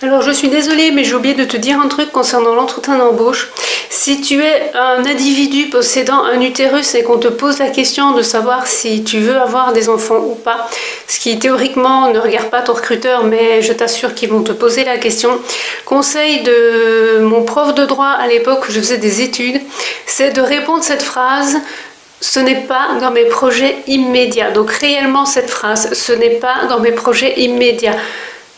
Alors je suis désolée, mais j'ai oublié de te dire un truc concernant l'entretien d'embauche. Si tu es un individu possédant un utérus et qu'on te pose la question de savoir si tu veux avoir des enfants ou pas, ce qui théoriquement ne regarde pas ton recruteur, mais je t'assure qu'ils vont te poser la question, conseil de mon prof de droit à l'époque où je faisais des études, c'est de répondre cette phrase: ce n'est pas dans mes projets immédiats. Donc réellement cette phrase, ce n'est pas dans mes projets immédiats.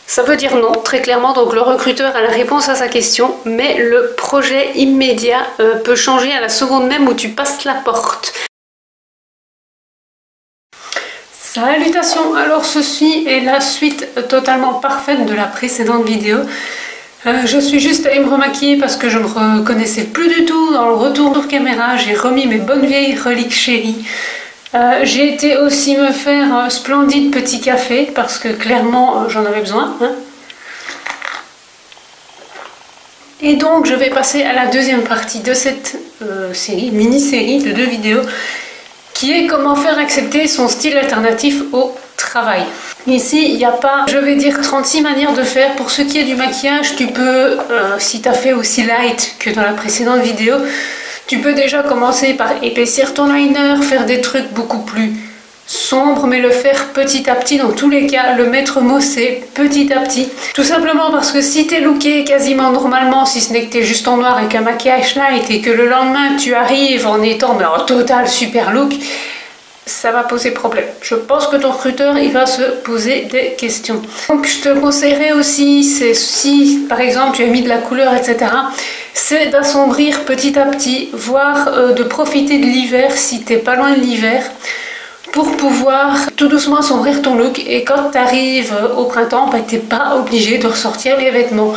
Ça veut dire non, très clairement, donc le recruteur a la réponse à sa question, mais le projet immédiat peut changer à la seconde même où tu passes la porte. Salutations, alors ceci est la suite totalement parfaite de la précédente vidéo. Je suis juste allée me remaquiller parce que je ne me reconnaissais plus du tout dans le retour de caméra. J'ai remis mes bonnes vieilles reliques chéries. J'ai été aussi me faire un splendide petit café parce que clairement j'en avais besoin. Hein. Et donc je vais passer à la deuxième partie de cette mini-série de 2 vidéos qui est comment faire accepter son style alternatif au travail. Ici, il n'y a pas, je vais dire, 36 manières de faire. Pour ce qui est du maquillage, tu peux, si tu as fait aussi light que dans la précédente vidéo, tu peux déjà commencer par épaissir ton liner, faire des trucs beaucoup plus sombres, mais le faire petit à petit. Dans tous les cas, le maître mot, c'est petit à petit. Tout simplement parce que si tu es looké quasiment normalement, si ce n'est que tu es juste en noir avec un maquillage light et que le lendemain tu arrives en étant en total super look, ça va poser problème. Je pense que ton recruteur, il va se poser des questions. Donc je te conseillerais aussi, c'est si par exemple tu as mis de la couleur, etc., c'est d'assombrir petit à petit, voire de profiter de l'hiver si t'es pas loin de l'hiver, pour pouvoir tout doucement assombrir ton look. Et quand tu arrives au printemps, bah, t'es pas obligé de ressortir les vêtements.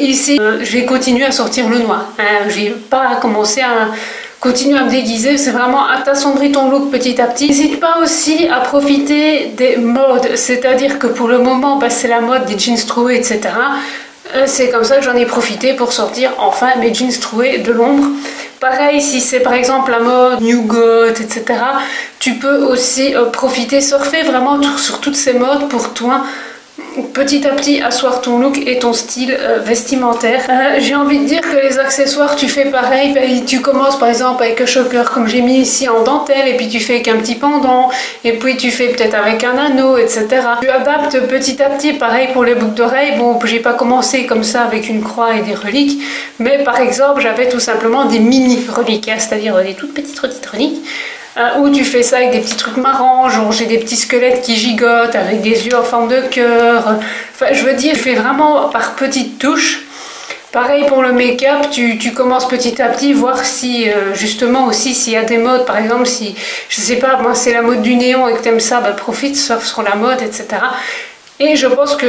Ici, je vais continuer à sortir le noir. Je vais pas commencer à continuer à me déguiser, c'est vraiment à t'assombrir ton look petit à petit. N'hésite pas aussi à profiter des modes, c'est-à-dire que pour le moment, bah, c'est la mode des jeans troués, etc. C'est comme ça que j'en ai profité pour sortir enfin mes jeans troués de l'ombre. Pareil, si c'est par exemple la mode New Goth, etc., tu peux aussi profiter, surfer vraiment sur toutes ces modes pour toi, petit à petit asseoir ton look et ton style vestimentaire. J'ai envie de dire que les accessoires, tu fais pareil. Tu commences par exemple avec un choker comme j'ai mis ici en dentelle, et puis tu fais avec un petit pendant, et puis tu fais peut-être avec un anneau, etc. Tu adaptes petit à petit. Pareil pour les boucles d'oreilles. Bon, j'ai pas commencé comme ça avec une croix et des reliques, mais par exemple j'avais tout simplement des mini reliques, hein, c'est-à-dire des toutes petites reliques. Où tu fais ça avec des petits trucs marrants, genre j'ai des petits squelettes qui gigotent avec des yeux en forme de cœur. Enfin, je veux dire, je fais vraiment par petites touches. Pareil pour le make-up, tu commences petit à petit, voir si justement aussi s'il y a des modes, par exemple si, je sais pas, moi c'est la mode du néon et que t'aimes ça, bah profite, surfe sur la mode, etc. Et je pense que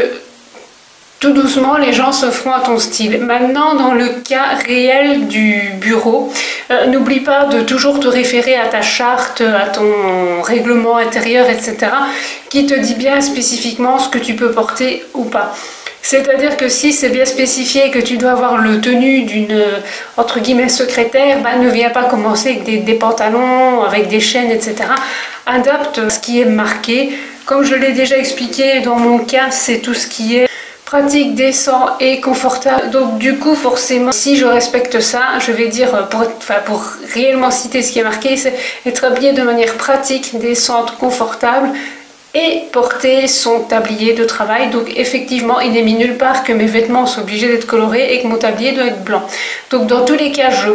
tout doucement, les gens se feront à ton style. Maintenant, dans le cas réel du bureau, n'oublie pas de toujours te référer à ta charte, à ton règlement intérieur, etc., qui te dit bien spécifiquement ce que tu peux porter ou pas. C'est-à-dire que si c'est bien spécifié que tu dois avoir le tenue d'une, entre guillemets, secrétaire, bah, ne viens pas commencer avec des pantalons, avec des chaînes, etc. Adapte ce qui est marqué. Comme je l'ai déjà expliqué, dans mon cas, c'est tout ce qui est pratique, décent et confortable. Donc du coup, forcément, si je respecte ça, je vais dire, pour réellement citer ce qui est marqué, c'est être habillé de manière pratique, décente, confortable et porter son tablier de travail. Donc effectivement, il n'est mis nulle part que mes vêtements sont obligés d'être colorés et que mon tablier doit être blanc. Donc dans tous les cas, je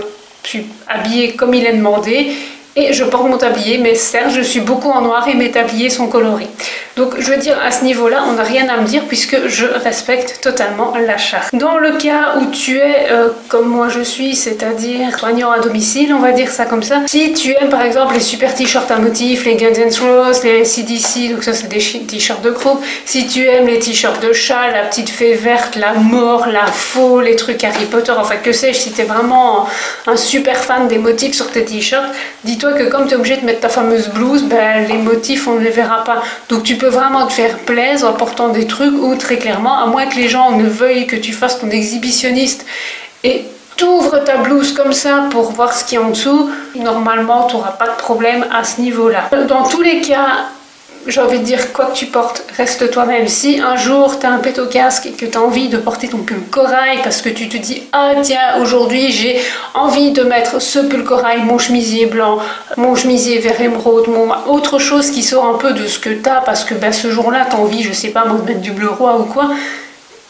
suis habillée comme il est demandé et je porte mon tablier, mais certes, je suis beaucoup en noir et mes tabliers sont colorés. Donc je veux dire, à ce niveau-là, on n'a rien à me dire puisque je respecte totalement la charte. Dans le cas où tu es comme moi je suis, c'est-à-dire soignant à domicile, on va dire ça comme ça, si tu aimes par exemple les super t-shirts à motifs, les Guns N' Roses, les AC/DC, donc ça c'est des t-shirts de groupe, si tu aimes les t-shirts de chat, la petite fée verte, la mort, la faux, les trucs Harry Potter, enfin que sais-je, si tu es vraiment un super fan des motifs sur tes t-shirts, dis-toi que comme tu es obligé de mettre ta fameuse blouse, ben, les motifs on ne les verra pas. Donc tu peux vraiment te faire plaisir en portant des trucs où très clairement, à moins que les gens ne veuillent que tu fasses ton exhibitionniste et t'ouvres ta blouse comme ça pour voir ce qu'il y a en dessous, normalement tu n'auras pas de problème à ce niveau-là. Dans tous les cas, j'ai envie de dire, quoi que tu portes, reste toi-même. Si un jour tu as un pet au casque et que tu as envie de porter ton pull corail parce que tu te dis ah tiens, aujourd'hui j'ai envie de mettre ce pull corail, mon chemisier blanc, mon chemisier vert émeraude, autre chose qui sort un peu de ce que tu as parce que ce jour-là tu as envie, je sais pas, de mettre du bleu roi ou quoi.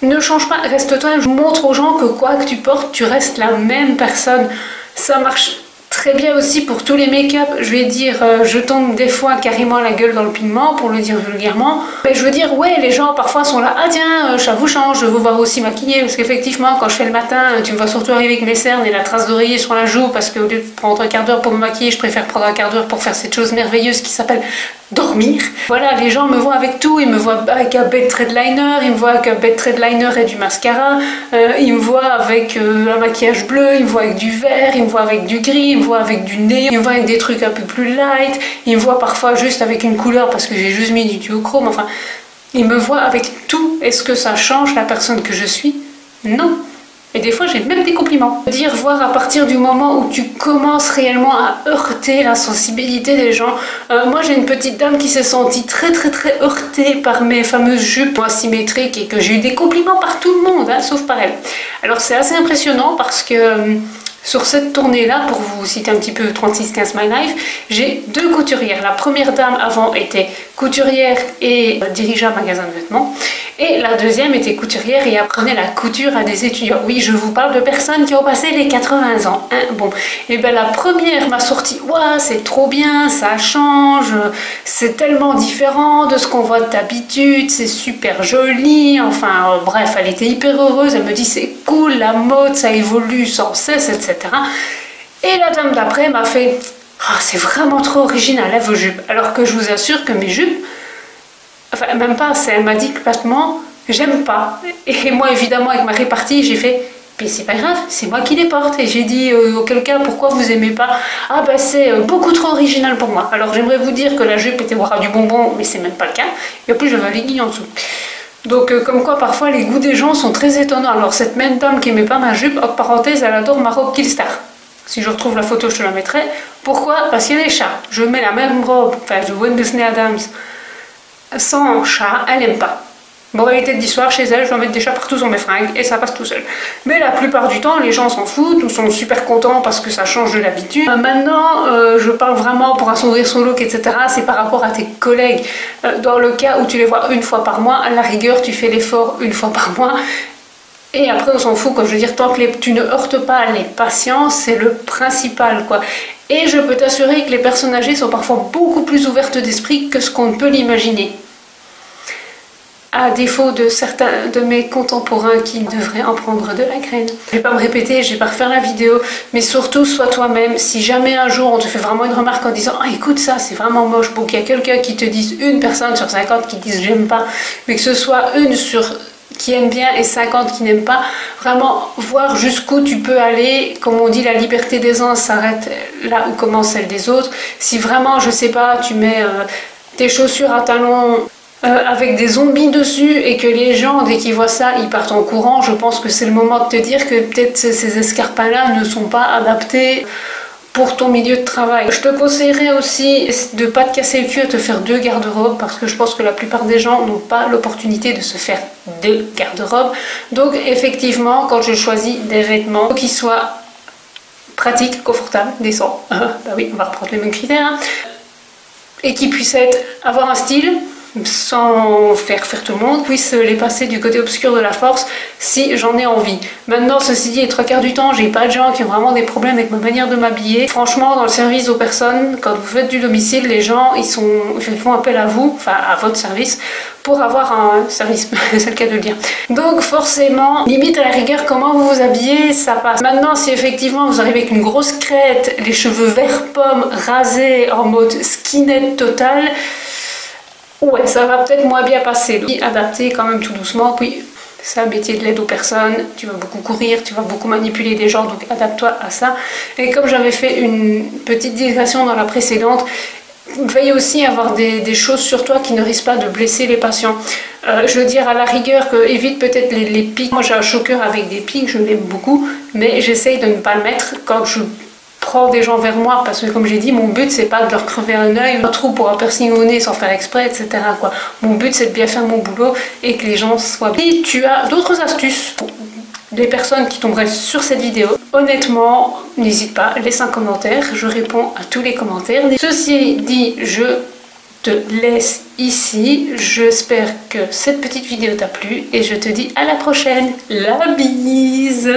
Ne change pas, reste toi-même. Je montre aux gens que quoi que tu portes, tu restes la même personne. Ça marche très bien aussi pour tous les make-up. Je vais dire, je tombe des fois carrément la gueule dans le pigment, pour le dire vulgairement. Mais je veux dire, ouais, les gens parfois sont là, ah tiens, ça vous change, je veux voir aussi maquillée. Parce qu'effectivement, quand je fais le matin, tu me vois surtout arriver avec mes cernes et la trace d'oreiller sur la joue, parce qu'au lieu de prendre un quart d'heure pour me maquiller, je préfère prendre un quart d'heure pour faire cette chose merveilleuse qui s'appelle dormir. Voilà, les gens me voient avec tout, ils me voient avec un bête trait de liner, ils me voient avec un bête trait de liner et du mascara, ils me voient avec un maquillage bleu, ils me voient avec du vert, ils me voient avec du gris, ils me voient avec du nez, ils me voient avec des trucs un peu plus light, ils me voient parfois juste avec une couleur parce que j'ai juste mis du duochrome, enfin, ils me voient avec tout. Est-ce que ça change la personne que je suis? Non. Et des fois, j'ai même des compliments. Dire, voir à partir du moment où tu commences réellement à heurter la sensibilité des gens. Moi, j'ai une petite dame qui s'est sentie très heurtée par mes fameuses jupes asymétriques et que j'ai eu des compliments par tout le monde, hein, sauf par elle. Alors, c'est assez impressionnant parce que sur cette tournée-là, pour vous citer un petit peu 3615 My Life, j'ai deux couturières. La première dame avant était couturière et dirigeait un magasin de vêtements. Et la deuxième était couturière et apprenait la couture à des étudiants. Oui, je vous parle de personnes qui ont passé les 80 ans. Hein. Bon, et bien la première m'a sorti, ouah, c'est trop bien, ça change, c'est tellement différent de ce qu'on voit d'habitude, c'est super joli. Enfin, bref, elle était hyper heureuse. Elle me dit, c'est cool, la mode, ça évolue sans cesse, etc. Et la dame d'après m'a fait, ah, c'est vraiment trop original, hein, vos jupes. Alors que je vous assure que mes jupes, enfin, même pas, elle m'a dit complètement, j'aime pas. Et moi, évidemment, avec ma répartie, j'ai fait, mais c'est pas grave, c'est moi qui les porte. Et j'ai dit, auquel cas, pourquoi vous aimez pas? Ah, bah, c'est beaucoup trop original pour moi. Alors, j'aimerais vous dire que la jupe était boire du bonbon, mais c'est même pas le cas. Et en plus, j'avais un legging en dessous. Donc, comme quoi, parfois, les goûts des gens sont très étonnants. Alors, cette même dame qui aimait pas ma jupe, en parenthèse, elle adore ma robe Killstar. Si je retrouve la photo, je te la mettrai. Pourquoi? Parce qu'il y a des chats. Je mets la même robe, enfin, de Wednesday Addams, sans chat, elle n'aime pas. Bon, elle était 10 soirs chez elle, je vais mettre des chats partout sur mes fringues et ça passe tout seul. Mais la plupart du temps, les gens s'en foutent ou sont super contents parce que ça change de l'habitude. Maintenant, je parle vraiment pour assombrir son look, etc. C'est par rapport à tes collègues. Dans le cas où tu les vois une fois par mois, à la rigueur, tu fais l'effort une fois par mois. Et après, on s'en fout, quoi. Je veux dire, tant que tu ne heurtes pas les patients, c'est le principal, quoi. Et je peux t'assurer que les personnes âgées sont parfois beaucoup plus ouvertes d'esprit que ce qu'on ne peut l'imaginer. À défaut de certains de mes contemporains qui devraient en prendre de la graine. Je vais pas me répéter, je vais pas refaire la vidéo, mais surtout sois toi-même. Si jamais un jour on te fait vraiment une remarque en disant ah, écoute ça c'est vraiment moche, pour qu'il y a quelqu'un qui te dise, une personne sur 50 qui dise j'aime pas, mais que ce soit une sur qui aime bien et 50 qui n'aiment pas, vraiment voir jusqu'où tu peux aller. Comme on dit, la liberté des uns s'arrête là où commence celle des autres. Si vraiment, je sais pas, tu mets tes chaussures à talons avec des zombies dessus et que les gens, dès qu'ils voient ça, ils partent en courant, je pense que c'est le moment de te dire que peut-être ces escarpins-là ne sont pas adaptés pour ton milieu de travail. Je te conseillerais aussi de ne pas te casser le cul à te faire deux garde-robes parce que je pense que la plupart des gens n'ont pas l'opportunité de se faire deux garde-robes. Donc effectivement, quand je choisis des vêtements qui soient pratiques, confortables, décents, bah oui, on va reprendre les mêmes critères, hein, et qui puissent avoir un style sans faire tout le monde, puisse les passer du côté obscur de la force si j'en ai envie. Maintenant, ceci dit, les trois quarts du temps, j'ai pas de gens qui ont vraiment des problèmes avec ma manière de m'habiller. Franchement, dans le service aux personnes, quand vous faites du domicile, les gens, ils font appel à vous, enfin à votre service, pour avoir un service, c'est le cas de le dire. Donc forcément, limite à la rigueur, comment vous vous habillez, ça passe. Maintenant, si effectivement vous arrivez avec une grosse crête, les cheveux vert pomme, rasés en mode skinhead total, ouais, ça va peut-être moins bien passer. Donc, adapter quand même tout doucement. Puis, c'est un métier de l'aide aux personnes. Tu vas beaucoup courir, tu vas beaucoup manipuler des gens, donc adapte-toi à ça. Et comme j'avais fait une petite digression dans la précédente, veille aussi à avoir des choses sur toi qui ne risquent pas de blesser les patients. Je veux dire, à la rigueur, que évite peut-être les pics. Moi, j'ai un choker avec des pics, je l'aime beaucoup, mais j'essaye de ne pas le mettre quand je prends des gens vers moi, parce que comme j'ai dit, mon but c'est pas de leur crever un œil, un trou pour un piercing au nez sans faire exprès, etc. quoi. Mon but c'est de bien faire mon boulot et que les gens soient bien. Si tu as d'autres astuces, des personnes qui tomberaient sur cette vidéo, honnêtement, n'hésite pas, laisse un commentaire, je réponds à tous les commentaires. Ceci dit, je te laisse ici, j'espère que cette petite vidéo t'a plu et je te dis à la prochaine, la bise.